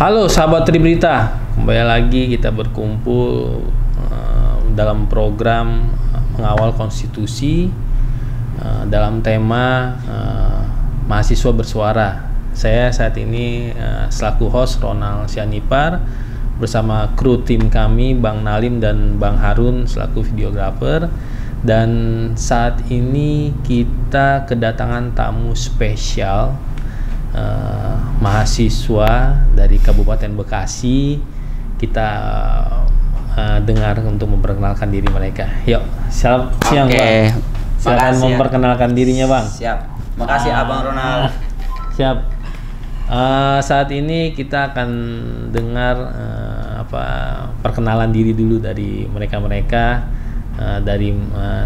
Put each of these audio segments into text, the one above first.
Halo sahabat Tribrita, kembali lagi kita berkumpul dalam program mengawal konstitusi dalam tema mahasiswa bersuara. Saya saat ini selaku host Ronald Sianipar bersama kru tim kami Bang Nalim dan Bang Harun selaku videografer. Dan saat ini kita kedatangan tamu spesial mahasiswa dari Kabupaten Bekasi. Kita dengar untuk memperkenalkan diri mereka. Yuk, siang Bang. Silakan memperkenalkan dirinya Bang. Siap. Makasih Abang Ronald. Siap. Saat ini kita akan dengar perkenalan diri dulu dari mereka. Dari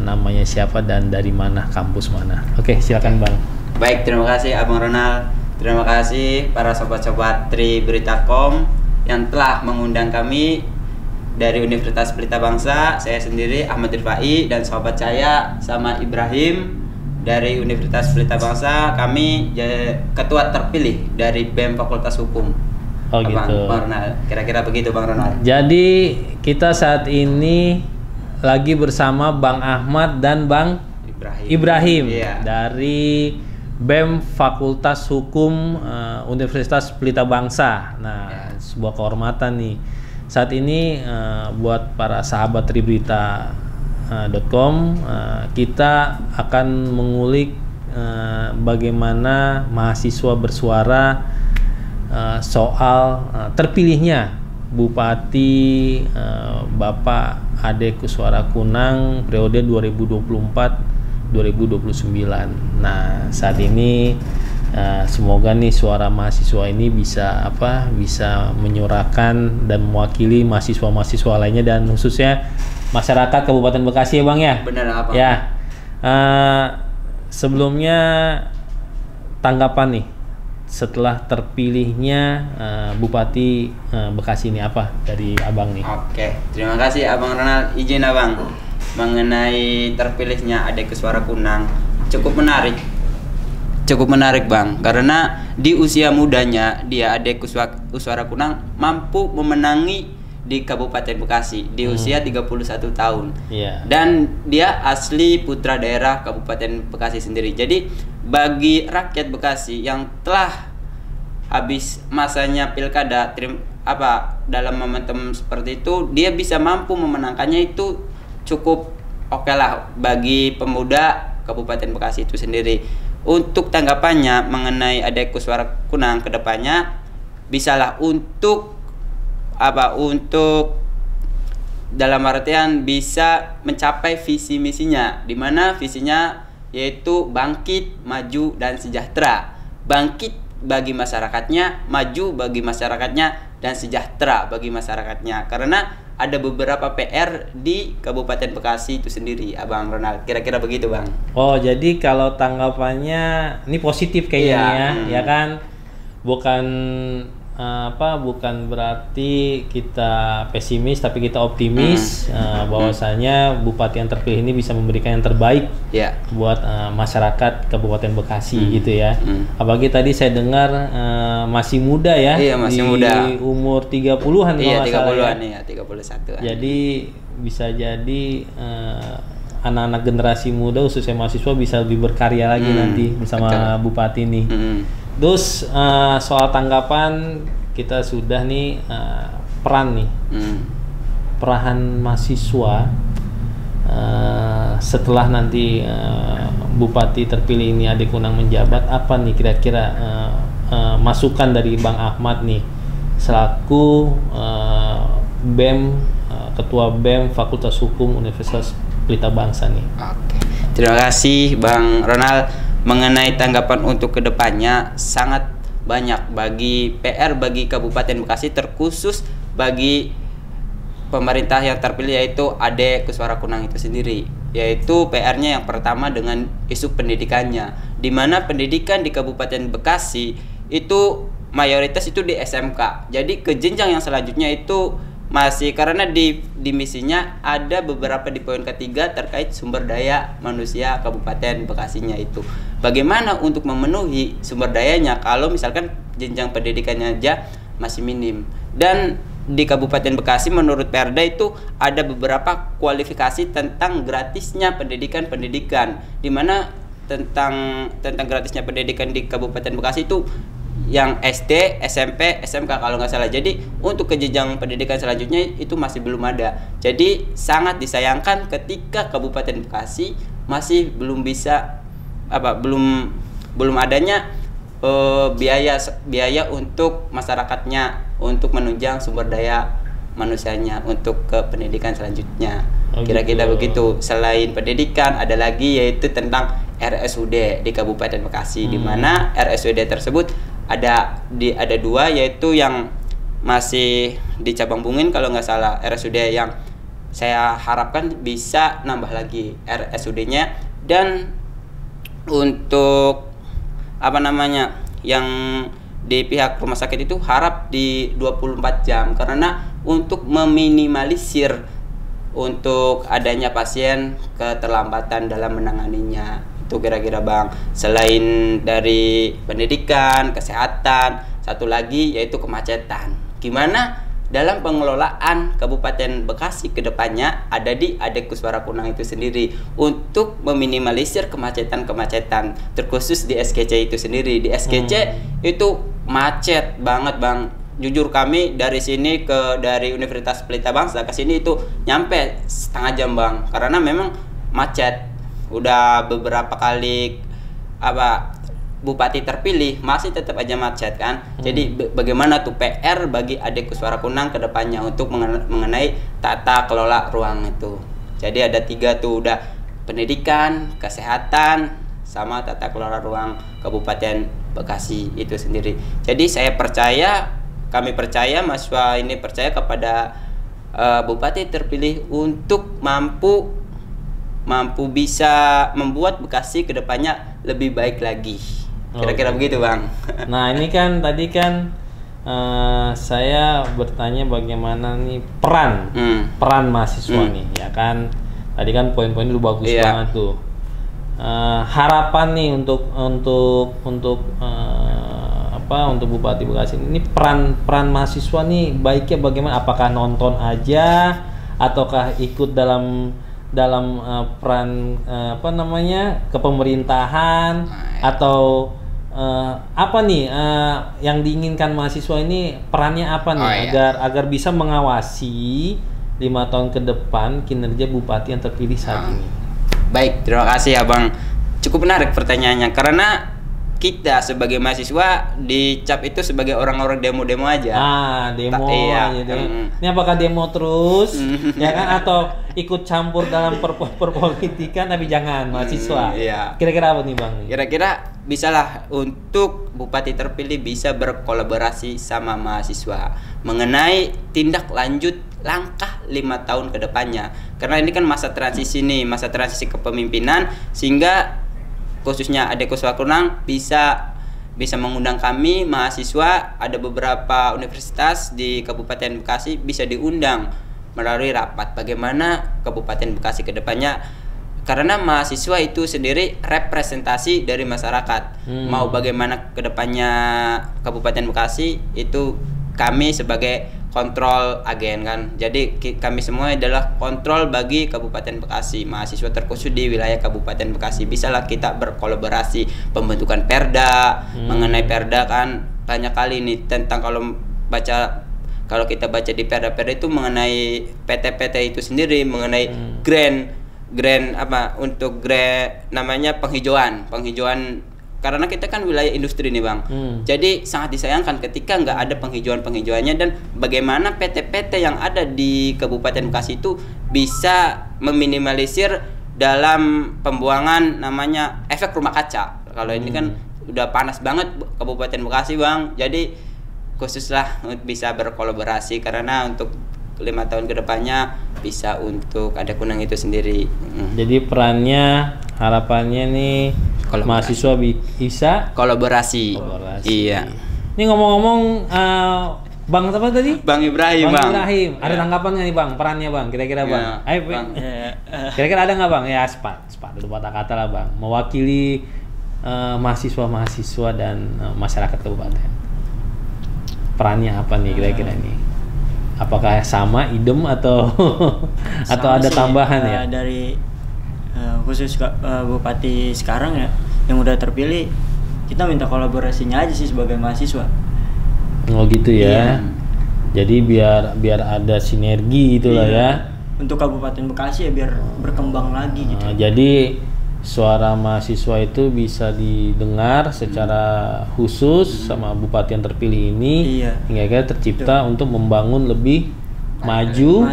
namanya siapa dan dari mana, kampus mana. Oke, silakan Bang. Baik, terima kasih Abang Ronald. Terima kasih para sobat-sobat Triberita.com yang telah mengundang kami dari Universitas Pelita Bangsa. Saya sendiri Ahmad Rifai dan sahabat saya sama Ibrahim dari Universitas Pelita Bangsa. Kami ketua terpilih dari BEM Fakultas Hukum. Oh gitu. Bang Ronald. Kira-kira begitu Bang Ronald. Jadi kita saat ini lagi bersama Bang Ahmad dan Bang Ibrahim iya. Dari BEM Fakultas Hukum Universitas Pelita Bangsa. Nah, sebuah kehormatan nih. Saat ini buat para sahabat Triberita.com kita akan mengulik bagaimana mahasiswa bersuara soal terpilihnya Bupati Bapak Ade Kuswara Kunang periode 2024-2029. Nah, saat ini semoga nih suara mahasiswa ini bisa menyuarakan dan mewakili mahasiswa-mahasiswa lainnya dan khususnya masyarakat Kabupaten Bekasi ya Bang ya. Benar apa? Ya. Sebelumnya tanggapan nih setelah terpilihnya Bupati Bekasi ini apa dari Abang nih? Oke, terima kasih Abang Ronald. Izin Abang, mengenai terpilihnya Ade Kuswara Kunang cukup menarik Bang, karena di usia mudanya dia Ade Kuswara Kunang mampu memenangi di Kabupaten Bekasi di usia 31 tahun. Dan dia asli putra daerah Kabupaten Bekasi sendiri. Jadi bagi rakyat Bekasi yang telah habis masanya pilkada dalam momentum seperti itu, dia bisa mampu memenangkannya, itu cukup oke lah bagi pemuda Kabupaten Bekasi itu sendiri. Untuk tanggapannya mengenai Ade Kuswara Kunang kedepannya, bisalah untuk dalam artian bisa mencapai visi misinya, di mana visinya yaitu bangkit, maju, dan sejahtera. Bangkit bagi masyarakatnya, maju bagi masyarakatnya, dan sejahtera bagi masyarakatnya. Karena ada beberapa PR di Kabupaten Bekasi itu sendiri, Abang Ronald. Kira-kira begitu, Bang. Oh, jadi kalau tanggapannya ini positif kayaknya ya kan? Bukan berarti kita pesimis, tapi kita optimis bahwasanya Bupati yang terpilih ini bisa memberikan yang terbaik buat masyarakat Kabupaten Bekasi gitu ya. Apalagi tadi saya dengar masih muda ya. Iya, masih muda. Umur 30-an Iya, 30-an ya. 31-an. Jadi bisa jadi anak-anak generasi muda khususnya mahasiswa bisa lebih berkarya lagi nanti bersama Bupati ini. Terus soal tanggapan kita sudah nih peran mahasiswa setelah nanti Bupati terpilih ini Ade Kunang menjabat, apa nih kira-kira masukan dari Bang Ahmad nih selaku BEM Ketua BEM Fakultas Hukum Universitas Pelita Bangsa nih. Oke. Terima kasih Bang Ronald. Mengenai tanggapan untuk kedepannya, sangat banyak bagi PR bagi Kabupaten Bekasi, terkhusus bagi pemerintah yang terpilih yaitu Ade Kuswara Kunang itu sendiri. Yaitu PR-nya yang pertama dengan isu pendidikannya, di mana pendidikan di Kabupaten Bekasi itu mayoritas itu di SMK. Jadi ke jenjang yang selanjutnya itu masih, karena di misinya ada beberapa di poin ketiga terkait sumber daya manusia Kabupaten Bekasinya itu. Bagaimana untuk memenuhi sumber dayanya kalau misalkan jenjang pendidikannya aja masih minim. Dan di Kabupaten Bekasi menurut Perda itu ada beberapa kualifikasi tentang gratisnya pendidikan, di mana tentang gratisnya pendidikan di Kabupaten Bekasi itu yang SD, SMP, SMK kalau nggak salah. Jadi untuk ke jenjang pendidikan selanjutnya itu masih belum ada. Jadi sangat disayangkan ketika Kabupaten Bekasi masih belum bisa belum adanya biaya untuk masyarakatnya untuk menunjang sumber daya manusianya untuk ke pendidikan selanjutnya. Kira-kira begitu. Selain pendidikan ada lagi yaitu tentang RSUD di Kabupaten Bekasi, di mana RSUD tersebut ada dua, yaitu yang masih di Cabang Bungin kalau nggak salah. RSUD yang saya harapkan bisa nambah lagi RSUD-nya, dan untuk yang di pihak rumah sakit itu harap di 24 jam karena untuk meminimalisir untuk adanya pasien keterlambatan dalam menanganinya. Itu kira-kira Bang. Selain dari pendidikan, kesehatan, satu lagi yaitu kemacetan. Gimana dalam pengelolaan Kabupaten Bekasi ke depannya ada di Adekuswara Kunang itu sendiri untuk meminimalisir kemacetan terkhusus di SKC itu sendiri. Di SKC itu macet banget Bang. Jujur kami dari sini dari Universitas Pelita Bangsa ke sini itu nyampe setengah jam Bang, karena memang macet. Udah beberapa kali bupati terpilih masih tetap aja macet kan. Jadi bagaimana tuh PR bagi Adekuswara Kunang ke depannya untuk mengenai tata kelola ruang itu. Jadi ada 3 tuh, udah pendidikan, kesehatan, sama tata kelola ruang Kabupaten Bekasi itu sendiri. Jadi kami percaya, mahasiswa ini percaya kepada bupati terpilih untuk mampu bisa membuat Bekasi ke depannya lebih baik lagi. Kira-kira begitu Bang. Nah ini kan tadi kan saya bertanya bagaimana nih peran mahasiswa nih, ya kan. Tadi kan poin-poin itu bagus banget tuh. Harapan nih untuk Bupati Bekasi ini peran mahasiswa nih baiknya bagaimana? Apakah nonton aja ataukah ikut dalam peran kepemerintahan, atau yang diinginkan mahasiswa ini perannya apa nih agar bisa mengawasi 5 tahun ke depan kinerja bupati yang terpilih saat ini? Baik, terima kasih Abang. Cukup menarik pertanyaannya, karena kita sebagai mahasiswa dicap itu sebagai orang-orang demo-demo aja. Demo aja deh. Ini apakah demo terus ya kan, atau ikut campur dalam perpolitikan tapi jangan mahasiswa. Kira-kira apa nih Bang? Kira-kira bisalah untuk bupati terpilih bisa berkolaborasi sama mahasiswa mengenai tindak lanjut langkah 5 tahun ke depannya. Karena ini kan masa transisi kepemimpinan, sehingga khususnya Adekuswara Kunang bisa mengundang kami mahasiswa. Ada beberapa universitas di Kabupaten Bekasi bisa diundang melalui rapat bagaimana Kabupaten Bekasi ke depannya, karena mahasiswa itu sendiri representasi dari masyarakat. Mau bagaimana ke depannya Kabupaten Bekasi itu kami sebagai kontrol agen kan. Jadi kami semua adalah kontrol bagi Kabupaten Bekasi. Mahasiswa terkhusus di wilayah Kabupaten Bekasi bisalah kita berkolaborasi pembentukan perda. Mengenai perda kan banyak kali nih tentang kalau kita baca di perda itu mengenai PT-PT itu sendiri, mengenai grant untuk namanya penghijauan, karena kita kan wilayah industri nih Bang. Jadi sangat disayangkan ketika nggak ada penghijauannya, dan bagaimana PT-PT yang ada di Kabupaten Bekasi itu bisa meminimalisir dalam pembuangan namanya efek rumah kaca. Kalau ini kan udah panas banget Kabupaten Bekasi Bang. Jadi khususlah bisa berkolaborasi, karena untuk 5 tahun kedepannya bisa untuk Adekunang itu sendiri. Jadi perannya, harapannya nih mahasiswa bisa kolaborasi. Iya. Ini ngomong-ngomong, Bang apa tadi? Bang Ibrahim. Ada tanggapan nggak nih Bang? Perannya Bang, kira-kira Bang. Ayo Bang. Kira-kira ada nggak Bang? Ya dulu kata-kata lah Bang. Mewakili mahasiswa dan masyarakat kabupaten. perannya apa nih kira-kira nih? Apakah sama idem atau atau ada sih, tambahan ya? Dari khusus bupati sekarang ya yang udah terpilih, kita minta kolaborasinya aja sih sebagai mahasiswa. Oh gitu ya. Iya. Jadi biar ada sinergi itulah ya. Untuk Kabupaten Bekasi ya biar berkembang lagi gitu. Jadi suara mahasiswa itu bisa didengar secara khusus sama bupati yang terpilih ini, hingga tercipta untuk membangun lebih maju,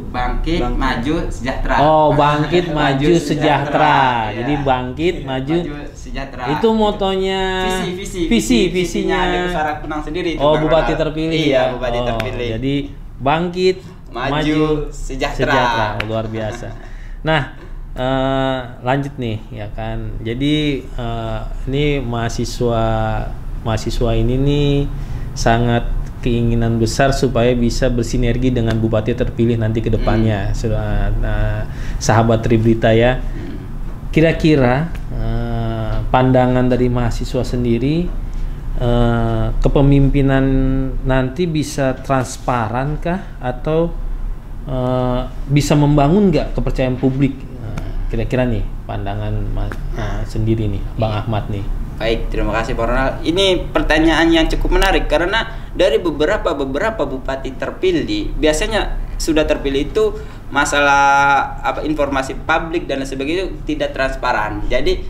bangkit, maju, sejahtera. Oh, bangkit, maju, sejahtera. Jadi bangkit, maju, sejahtera. Itu motonya. Visinya. Ada Kuswara Kunang sendiri. Oh, bupati terpilih. Iya, bupati terpilih. Jadi bangkit, maju, sejahtera. Luar biasa. Nah, lanjut nih ya kan. Jadi ini mahasiswa ini nih sangat keinginan besar supaya bisa bersinergi dengan bupati terpilih nanti ke depannya. Sahabat Tribrita ya. Kira-kira pandangan dari mahasiswa sendiri, kepemimpinan nanti bisa transparan kah atau bisa membangun nggak kepercayaan publik? Kira-kira nih pandangan sendiri nih Bang Ahmad nih. Baik, terima kasih Pak Ronald. Ini pertanyaan yang cukup menarik karena dari beberapa bupati terpilih biasanya sudah terpilih itu masalah informasi publik dan sebagainya tidak transparan. Jadi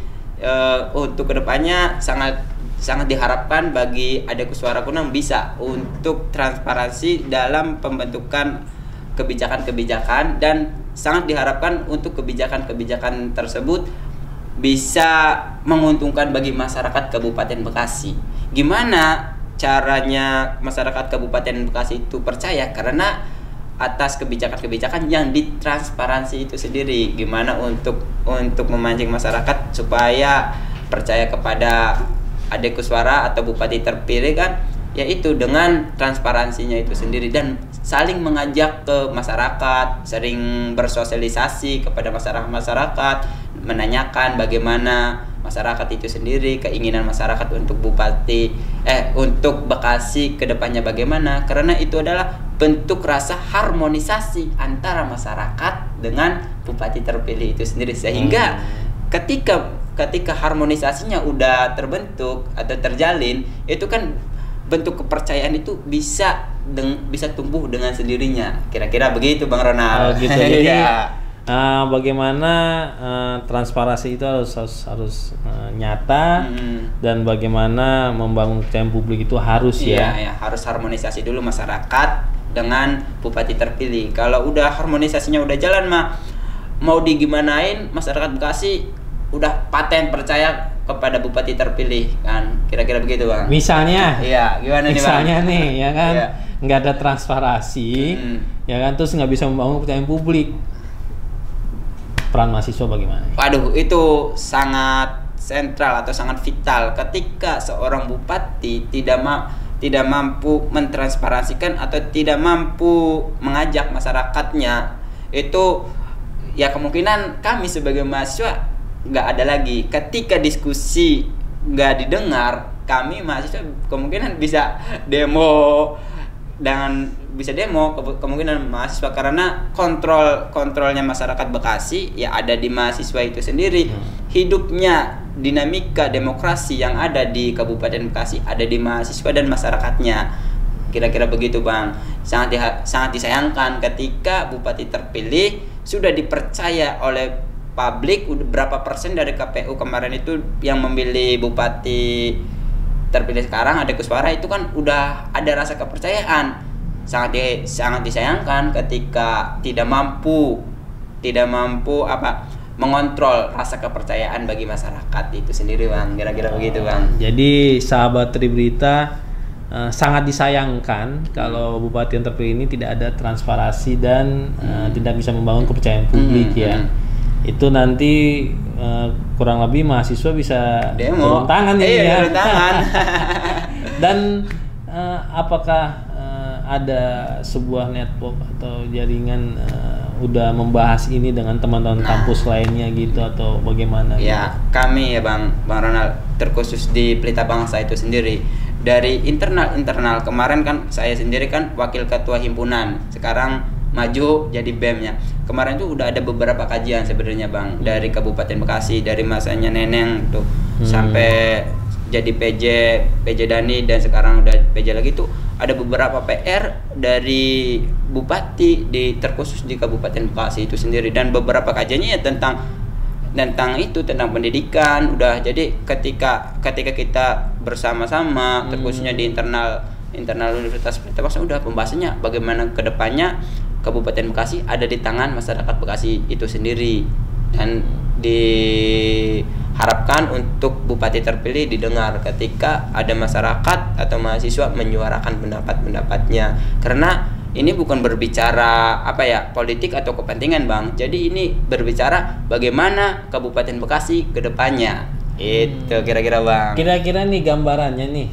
untuk kedepannya sangat diharapkan bagi Ade Kuswara Kunang bisa untuk transparansi dalam pembentukan kebijakan-kebijakan, dan sangat diharapkan untuk kebijakan-kebijakan tersebut bisa menguntungkan bagi masyarakat Kabupaten Bekasi. Gimana caranya masyarakat Kabupaten Bekasi itu percaya? Karena atas kebijakan-kebijakan yang ditransparansi itu sendiri. Gimana untuk memancing masyarakat supaya percaya kepada Ade Kuswara atau bupati terpilih kan, yaitu dengan transparansinya itu sendiri dan saling mengajak ke masyarakat, sering bersosialisasi kepada masyarakat, menanyakan bagaimana masyarakat itu sendiri, keinginan masyarakat untuk untuk Bekasi ke depannya bagaimana, karena itu adalah bentuk rasa harmonisasi antara masyarakat dengan bupati terpilih itu sendiri, sehingga ketika harmonisasinya udah terbentuk atau terjalin, itu kan bentuk kepercayaan itu bisa tumbuh dengan sendirinya. Kira-kira begitu Bang Ronald. Oh gitu. Jadi bagaimana transparansi itu harus nyata, dan bagaimana membangun kepercayaan publik itu harus ya harus harmonisasi dulu masyarakat dengan bupati terpilih. Kalau udah harmonisasinya udah jalan mau digimanain masyarakat Bekasi udah paten percaya kepada bupati terpilih kan, kira-kira begitu Bang. Misalnya gimana nih Bang? Misalnya nih ya kan, nggak ada transparansi ya kan, terus nggak bisa membangun kepercayaan publik, peran mahasiswa bagaimana? Waduh, itu sangat sentral atau sangat vital ketika seorang bupati tidak mampu mentransparansikan atau tidak mampu mengajak masyarakatnya. Itu ya kemungkinan kami sebagai mahasiswa nggak ada lagi. Ketika diskusi nggak didengar, kami mahasiswa kemungkinan bisa demo kemungkinan mahasiswa, karena kontrolnya masyarakat Bekasi ya ada di mahasiswa itu sendiri. Hidupnya dinamika demokrasi yang ada di Kabupaten Bekasi ada di mahasiswa dan masyarakatnya. Kira-kira begitu Bang. Sangat disayangkan ketika bupati terpilih sudah dipercaya oleh publik, berapa persen dari KPU kemarin itu yang memilih bupati terpilih sekarang Ade Kuswara, itu kan udah ada rasa kepercayaan. Sangat disayangkan ketika tidak mampu mengontrol rasa kepercayaan bagi masyarakat itu sendiri Bang. Kira-kira begitu Bang. Jadi sahabat Tribrita, sangat disayangkan kalau bupati yang terpilih ini tidak ada transparansi dan tidak bisa membangun kepercayaan publik Itu nanti kurang lebih mahasiswa bisa turun tangan turun tangan. Dan apakah ada sebuah network atau jaringan udah membahas ini dengan teman-teman kampus lainnya gitu atau bagaimana? Ya, kami ya Bang Ronald, terkhusus di Pelita Bangsa itu sendiri dari internal kemarin kan saya sendiri kan wakil ketua himpunan, sekarang maju jadi BEM-nya. Kemarin tuh udah ada beberapa kajian sebenarnya Bang, dari Kabupaten Bekasi, dari masanya Neneng tuh sampai jadi PJ Dani dan sekarang udah PJ lagi tuh, ada beberapa PR dari bupati terkhusus di Kabupaten Bekasi itu sendiri, dan beberapa kajiannya ya tentang pendidikan. Udah, jadi ketika kita bersama-sama terkhususnya di internal Universitas Pelita Bangsa, udah pembahasannya bagaimana kedepannya Kabupaten Bekasi ada di tangan masyarakat Bekasi itu sendiri, dan diharapkan untuk bupati terpilih didengar ketika ada masyarakat atau mahasiswa menyuarakan pendapatnya, karena ini bukan berbicara politik atau kepentingan Bang. Jadi ini berbicara bagaimana Kabupaten Bekasi ke depannya. Itu kira-kira Bang. Kira-kira nih gambarannya nih.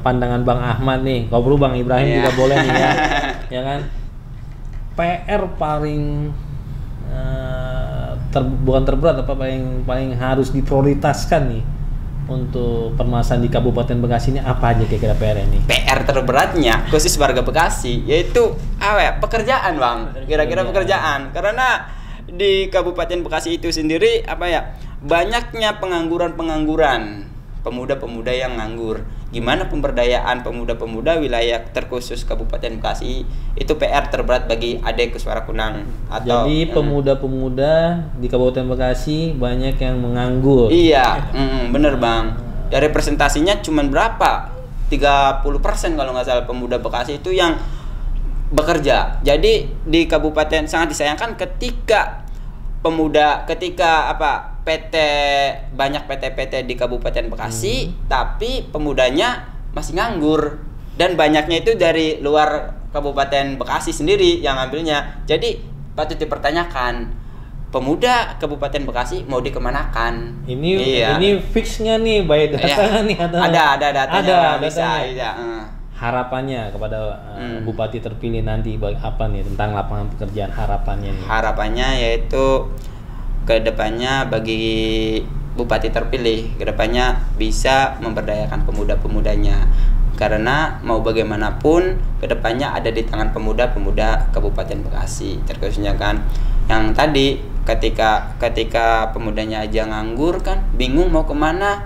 Pandangan Bang Ahmad nih. Kalau perlu Bang Ibrahim juga boleh nih ya. Ya kan? PR paling bukan terberat, paling harus diprioritaskan nih untuk permasalahan di Kabupaten Bekasi ini apa aja kira-kira PR ini? PR terberatnya khusus warga Bekasi yaitu pekerjaan Bang. Kira-kira pekerjaan. Karena di Kabupaten Bekasi itu sendiri banyaknya pengangguran, pemuda-pemuda yang nganggur. Gimana pemberdayaan pemuda-pemuda wilayah terkhusus Kabupaten Bekasi itu PR terberat bagi Ade Kuswara Kunang. Jadi pemuda-pemuda di Kabupaten Bekasi banyak yang menganggur. Iya, bener Bang. Dari presentasinya cuman berapa? 30% kalau nggak salah pemuda Bekasi itu yang bekerja. Jadi di kabupaten sangat disayangkan ketika banyak PT di Kabupaten Bekasi, tapi pemudanya masih nganggur, dan banyaknya itu dari luar Kabupaten Bekasi sendiri yang ngambilnya. Jadi patut dipertanyakan, pemuda Kabupaten Bekasi mau dikemanakan? Ini fixnya nih, by data nih atau ada datanya, bisa. Harapannya kepada bupati terpilih nanti apa nih tentang lapangan pekerjaan, harapannya nih? Harapannya yaitu kedepannya bagi bupati terpilih, kedepannya bisa memberdayakan pemuda-pemudanya, karena mau bagaimanapun kedepannya ada di tangan pemuda-pemuda Kabupaten Bekasi terkhususnya kan. Yang tadi ketika pemudanya aja nganggur kan, bingung mau kemana,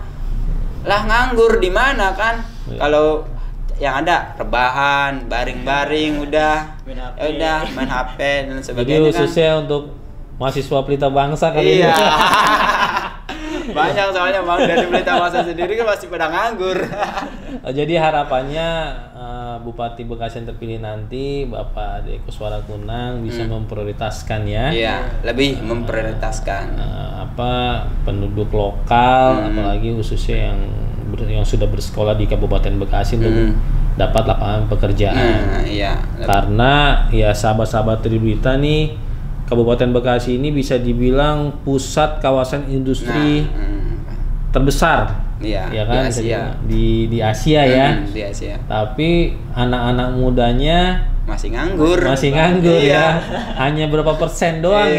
lah nganggur di mana kan? Kalau yang ada rebahan, baring-baring, udah main HP dan sebagainya. Jadi khususnya untuk mahasiswa Pelita Bangsa kali ini. Banyak soalnya Bang, dari Pelita Bangsa sendiri kan masih pada nganggur. Jadi harapannya Bupati Bekasi yang terpilih nanti Bapak Ade Kuswara Kunang bisa memprioritaskan ya. Iya, lebih memprioritaskan penduduk lokal, apalagi khususnya yang sudah bersekolah di Kabupaten Bekasi untuk dapat lapangan pekerjaan. Karena ya sahabat-sahabat Tribrita nih, Kabupaten Bekasi ini bisa dibilang pusat kawasan industri terbesar, ya kan, di Asia ya. Di Asia. Tapi anak-anak mudanya masih nganggur ya. Hanya berapa persen doang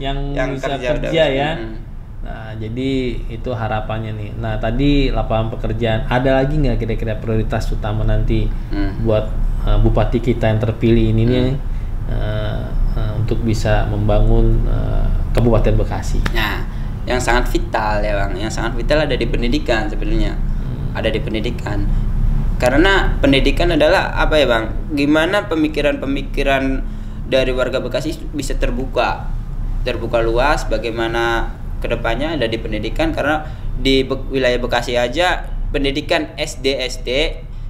yang bisa kerja ya. Nah, jadi itu harapannya nih. Nah, tadi lapangan pekerjaan, ada lagi nggak kira-kira prioritas utama nanti buat bupati kita yang terpilih ini nih? Untuk bisa membangun Kabupaten Bekasi. Nah, yang sangat vital ya Bang, yang sangat vital ada di pendidikan sebenarnya. Ada di pendidikan. Karena pendidikan adalah Bang? Gimana pemikiran-pemikiran dari warga Bekasi bisa terbuka luas, bagaimana kedepannya ada di pendidikan, karena di wilayah Bekasi aja pendidikan SD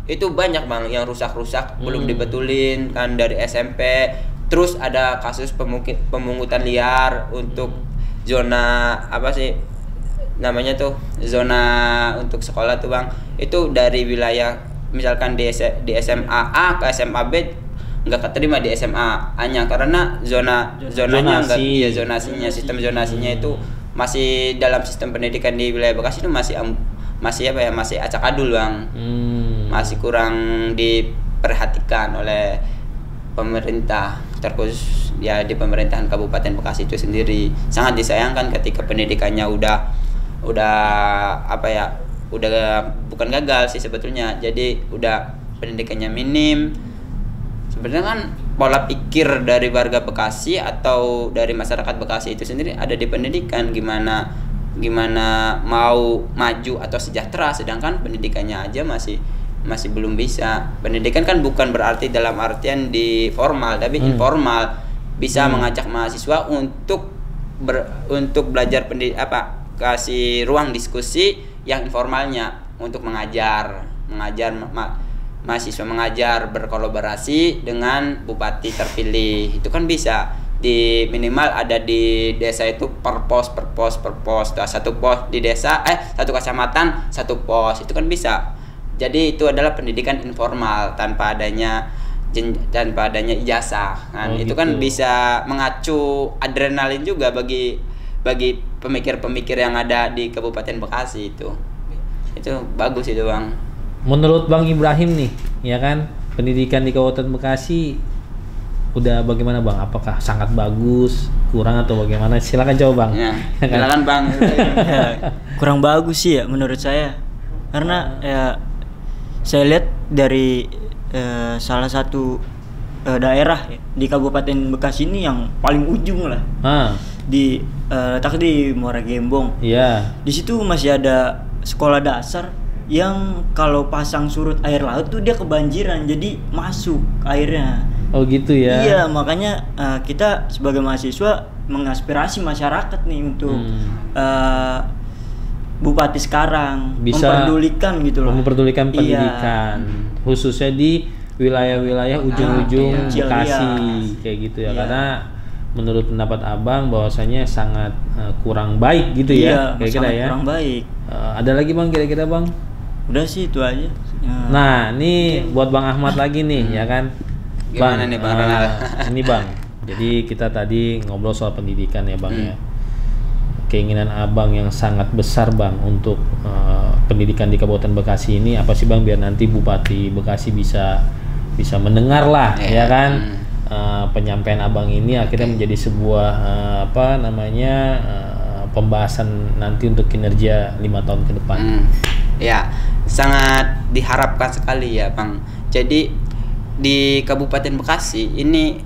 itu banyak Bang yang rusak-rusak, belum dibetulin kan dari SMP. Terus ada kasus pemungutan liar untuk zona zona untuk sekolah tuh Bang. Itu dari wilayah misalkan di SMA A ke SMA B nggak keterima di SMA A-nya karena zonanya enggak, zonasinya, sistem zonasinya itu masih dalam sistem pendidikan di wilayah Bekasi itu masih acak-adul Bang. Masih kurang diperhatikan oleh pemerintah, terkhusus ya di pemerintahan Kabupaten Bekasi itu sendiri. Sangat disayangkan ketika pendidikannya udah bukan gagal sih sebetulnya. Jadi udah pendidikannya minim. Sebenarnya kan pola pikir dari warga Bekasi atau dari masyarakat Bekasi itu sendiri ada di pendidikan, gimana mau maju atau sejahtera, sedangkan pendidikannya aja masih belum bisa. Pendidikan kan bukan berarti dalam artian di formal, tapi informal, bisa mengajak mahasiswa untuk belajar kasih ruang diskusi yang informalnya untuk mahasiswa mengajar berkolaborasi dengan bupati terpilih. Itu kan bisa di minimal ada di desa itu per pos satu pos di desa satu kecamatan satu pos, itu kan bisa. Jadi itu adalah pendidikan informal tanpa adanya ijazah kan. Itu kan bisa mengacu adrenalin juga bagi pemikir-pemikir yang ada di Kabupaten Bekasi. Itu bagus itu Bang. Menurut Bang Ibrahim nih ya kan, pendidikan di Kabupaten Bekasi udah bagaimana Bang? Apakah sangat bagus, kurang atau bagaimana? Silakan jawab Bang. Ya, silakan Bang. Kurang bagus sih ya menurut saya. Karena ya saya lihat dari salah satu daerah ya, di Kabupaten Bekasi ini yang paling ujung lah. Letak di Muara Gembong. Iya. Di situ masih ada sekolah dasar yang kalau pasang surut air laut tuh dia kebanjiran, jadi masuk airnya. Oh gitu ya. Iya, makanya kita sebagai mahasiswa mengaspirasi masyarakat nih untuk bupati sekarang bisa memperdulikan gitu loh. Memperdulikan pendidikan, khususnya di wilayah-wilayah ujung-ujung Bekasi kayak gitu ya. Karena menurut pendapat Abang bahwasanya sangat kurang baik gitu ya, kira-kira ya. Kurang baik. Ada lagi Bang kira-kira Bang? Udah sih itu aja. Nah, ini buat Bang Ahmad lagi nih ya kan. Gimana nih Bang Ronald? Ini Bang, jadi kita tadi ngobrol soal pendidikan ya Bang ya. Keinginan Abang yang sangat besar Bang untuk pendidikan di Kabupaten Bekasi ini apa sih Bang, biar nanti Bupati Bekasi bisa mendengar lah ya kan. Penyampaian Abang ini akhirnya menjadi sebuah pembahasan nanti untuk kinerja 5 tahun ke depan. Ya, sangat diharapkan sekali ya Bang. Jadi di Kabupaten Bekasi ini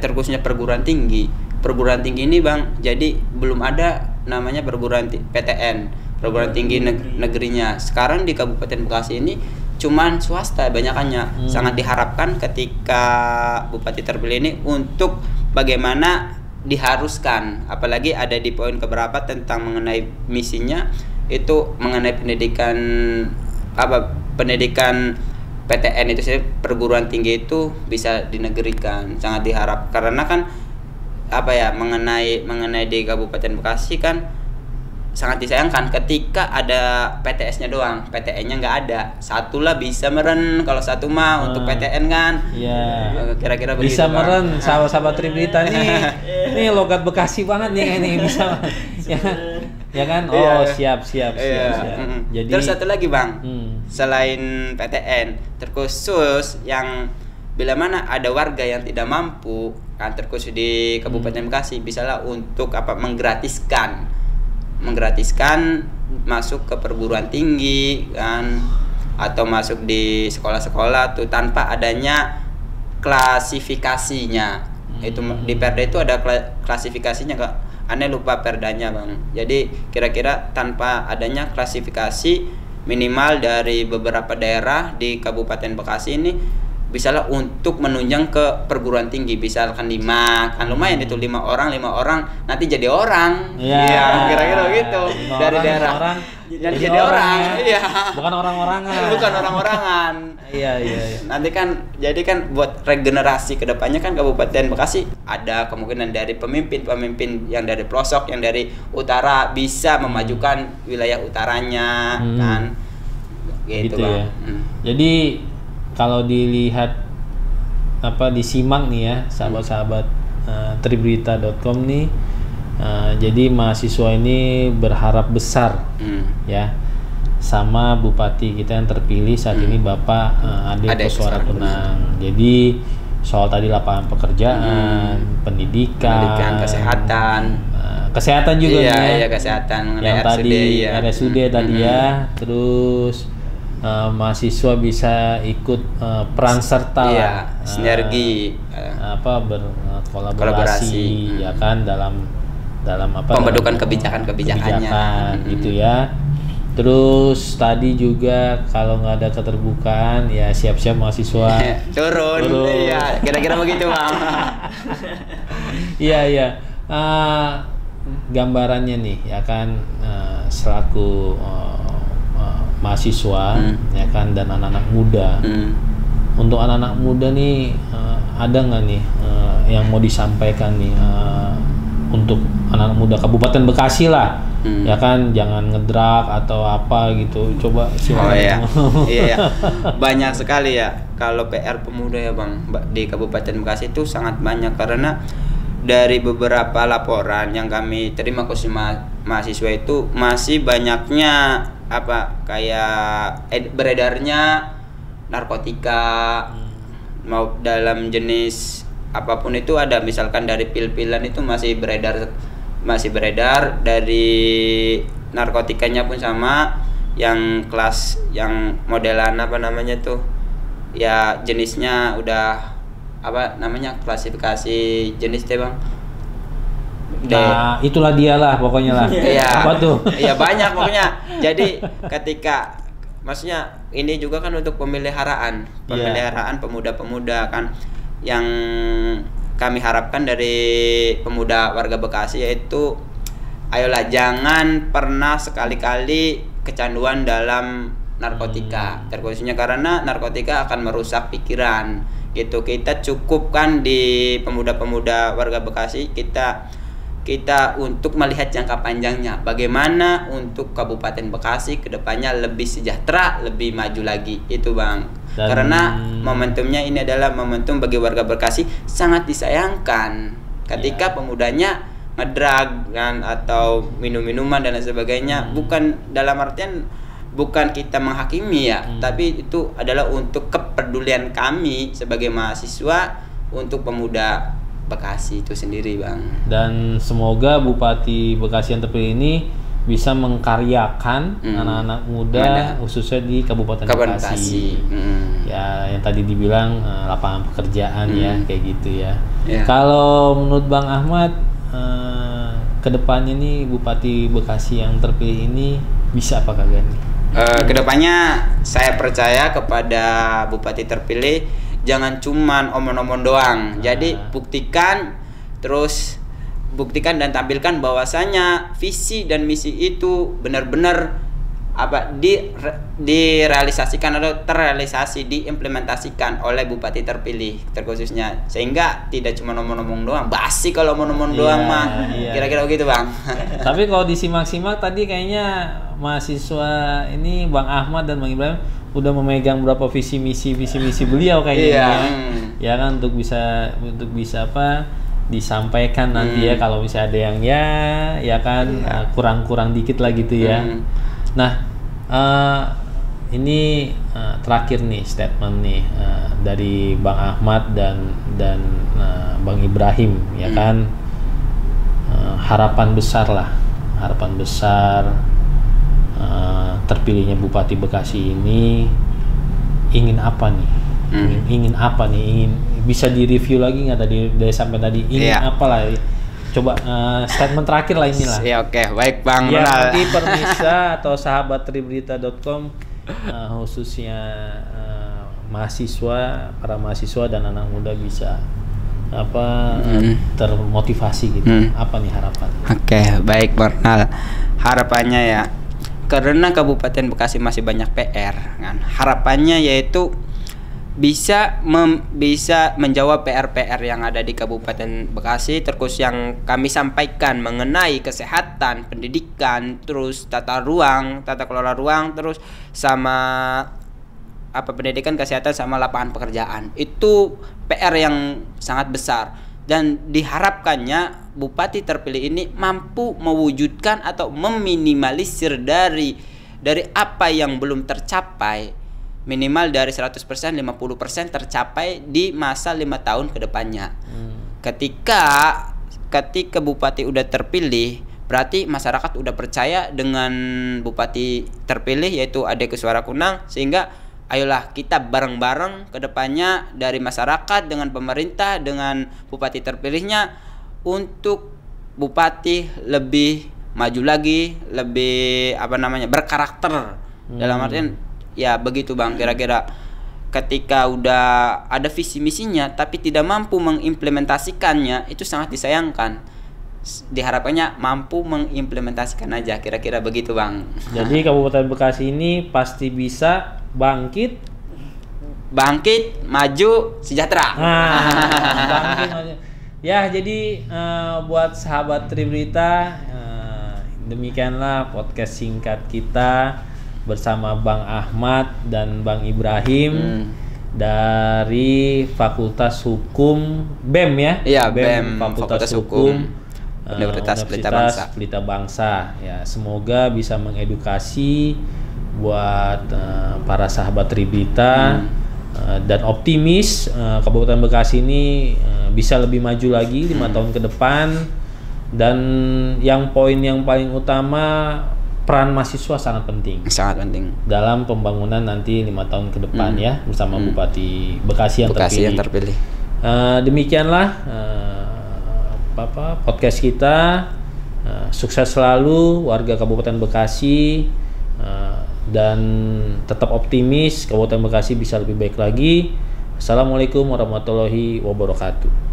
terkhususnya perguruan tinggi ini Bang, jadi belum ada namanya PTN, perguruan tinggi negerinya. Sekarang di Kabupaten Bekasi ini cuman swasta banyakannya. Sangat diharapkan ketika bupati terpilih ini untuk bagaimana diharuskan, apalagi ada di poin keberapa tentang mengenai misinya itu mengenai pendidikan PTN itu sendiri, perguruan tinggi itu bisa dinegerikan. Sangat diharap karena kan mengenai di Kabupaten Bekasi kan sangat disayangkan ketika ada PTS-nya doang, PTN-nya nggak ada. Satu lah bisa meren, kalau satu mah untuk PTN kan. Iya. Kira-kira bisa begitu, meren, sahabat-sahabat Tribrita nih. Ini logat Bekasi banget nih ini bisa. Ya kan? Oh, siap. Jadi terus satu lagi Bang. Selain PTN, terkhusus yang bila mana ada warga yang tidak mampu, kan terkhusus di Kabupaten Bekasi bisalah untuk menggratiskan masuk ke perguruan tinggi kan, atau masuk di sekolah-sekolah tuh tanpa adanya klasifikasinya. Itu di Perda itu ada klasifikasinya kok. Aneh lupa perdanya Bang. Jadi kira-kira tanpa adanya klasifikasi minimal dari beberapa daerah di Kabupaten Bekasi ini bisalah untuk menunjang ke perguruan tinggi, misalkan 5 kan lumayan itu 5 orang nanti jadi orang. Iya, kira-kira gitu. Dari daerah orang jadi orang. Iya. Bukan orang-orangan. Iya. Nanti kan jadi kan buat regenerasi kedepannya kan Kabupaten Bekasi ada kemungkinan dari pemimpin yang dari pelosok, yang dari utara bisa memajukan wilayah utaranya kan. Gitu Bang. Ya. Jadi kalau dilihat disimak nih ya sahabat-sahabat tribrita.com nih, jadi mahasiswa ini berharap besar ya sama bupati kita yang terpilih saat ini Bapak Ade Kuswara Kunang. Jadi soal tadi lapangan pekerjaan, pendidikan, kesehatan juga ya. Iya, kesehatan yang tadi RSUD tadi ya. Terus mahasiswa bisa ikut peran serta sinergi berkolaborasi ya kan dalam pembentukan kebijakan-kebijakannya gitu ya. Terus tadi juga kalau nggak ada keterbukaan ya siap-siap mahasiswa turun. Iya, kira-kira begitu Bang. Iya. Gambarannya nih ya kan selaku mahasiswa ya kan dan anak-anak muda. Untuk anak-anak muda nih ada nggak nih yang mau disampaikan nih untuk anak muda Kabupaten Bekasi lah ya kan, jangan ngedrak atau apa gitu, coba silakan. Iya. Banyak sekali ya kalau PR pemuda ya Bang di Kabupaten Bekasi itu sangat banyak, karena dari beberapa laporan yang kami terima khusus mahasiswa itu masih banyaknya kayak beredarnya narkotika mau dalam jenis apapun itu ada, misalkan dari pil-pilan itu masih beredar dari narkotikanya pun sama, yang kelas yang modelan ya jenisnya udah klasifikasi jenis deh Bang. Nah, itulah dialah pokoknya lah. Iya. Apa tuh? Iya banyak pokoknya. Jadi ketika maksudnya ini juga kan untuk pemeliharaan pemuda-pemuda kan, yang kami harapkan dari pemuda warga Bekasi yaitu ayolah jangan pernah sekali-kali kecanduan dalam narkotika, terkhususnya karena narkotika akan merusak pikiran gitu. Kita cukupkan di pemuda-pemuda warga Bekasi kita untuk melihat jangka panjangnya, bagaimana untuk Kabupaten Bekasi kedepannya lebih sejahtera, lebih maju lagi itu Bang. Karena momentumnya ini adalah momentum bagi warga Bekasi sangat disayangkan ketika pemudanya ngedrag kan atau minum-minuman dan lain sebagainya. Bukan dalam artian bukan kita menghakimi ya, tapi itu adalah untuk kepedulian kami sebagai mahasiswa untuk pemuda Bekasi itu sendiri Bang. Dan semoga Bupati Bekasi yang terpilih ini bisa mengkaryakan anak-anak muda khususnya di Kabupaten Bekasi. Ya yang tadi dibilang lapangan pekerjaan ya kayak gitu ya. Kalau menurut Bang Ahmad kedepannya nih Bupati Bekasi yang terpilih ini bisa apa kagak nih? Kedepannya saya percaya kepada Bupati terpilih jangan cuman omong-omong doang. Jadi buktikan dan tampilkan bahwasanya visi dan misi itu benar-benar direalisasikan atau terrealisasi, diimplementasikan oleh Bupati terpilih terkhususnya, sehingga tidak cuma omong-omong doang. Basi kalau omong-omong doang mah. Kira-kira begitu Bang. Tapi kalau disimak-simak tadi kayaknya mahasiswa ini Bang Ahmad dan Bang Ibrahim udah memegang berapa visi misi beliau kayaknya ya kan, untuk bisa disampaikan nanti ya kalau misalnya ada yang ya kan kurang dikit lah gitu ya. Nah ini terakhir nih statement nih dari Bang Ahmad dan Bang Ibrahim ya kan, harapan besar terpilihnya Bupati Bekasi ini ingin apa nih? Ingin bisa direview lagi nggak tadi dari sampai tadi ingin apa lah? Coba statement terakhir lah inilah. Ya oke, baik Bang. Ya nanti permisa atau sahabat triberita.com khususnya para mahasiswa dan anak muda bisa termotivasi gitu. Apa nih harapan? Oke, baik Bang. Harapannya ya, karena Kabupaten Bekasi masih banyak PR kan. Harapannya yaitu bisa menjawab PR-PR yang ada di Kabupaten Bekasi, terus yang kami sampaikan mengenai kesehatan, pendidikan, terus tata kelola ruang, terus sama pendidikan, kesehatan sama lapangan pekerjaan. Itu PR yang sangat besar dan diharapkannya Bupati terpilih ini mampu mewujudkan atau meminimalisir dari apa yang belum tercapai, minimal dari 100% 50% tercapai di masa 5 tahun ke depannya. Ketika Bupati udah terpilih, berarti masyarakat udah percaya dengan bupati terpilih yaitu Ade Kuswara Kunang, sehingga ayolah kita bareng-bareng ke depannya dari masyarakat dengan pemerintah dengan bupati terpilihnya untuk bupati lebih maju lagi, lebih berkarakter. Dalam artian ya begitu Bang, kira-kira ketika udah ada visi misinya tapi tidak mampu mengimplementasikannya, itu sangat disayangkan. Diharapkannya mampu mengimplementasikan aja, kira-kira begitu Bang. Jadi Kabupaten Bekasi ini pasti bisa bangkit, maju, sejahtera. Bangkit, maju. Ya, jadi buat sahabat Tribrita, demikianlah podcast singkat kita bersama Bang Ahmad dan Bang Ibrahim dari Fakultas Hukum BEM ya. Iya, BEM Fakultas Hukum Universitas Pelita Bangsa. Ya, semoga bisa mengedukasi buat para sahabat Tribrita dan optimis Kabupaten Bekasi ini bisa lebih maju lagi 5 tahun ke depan. Dan yang poin yang paling utama, peran mahasiswa sangat penting dalam pembangunan nanti 5 tahun ke depan ya, bersama Bupati Bekasi yang terpilih. Demikianlah podcast kita. Sukses selalu warga Kabupaten Bekasi, dan tetap optimis Kabupaten Bekasi bisa lebih baik lagi. Assalamualaikum warahmatullahi wabarakatuh.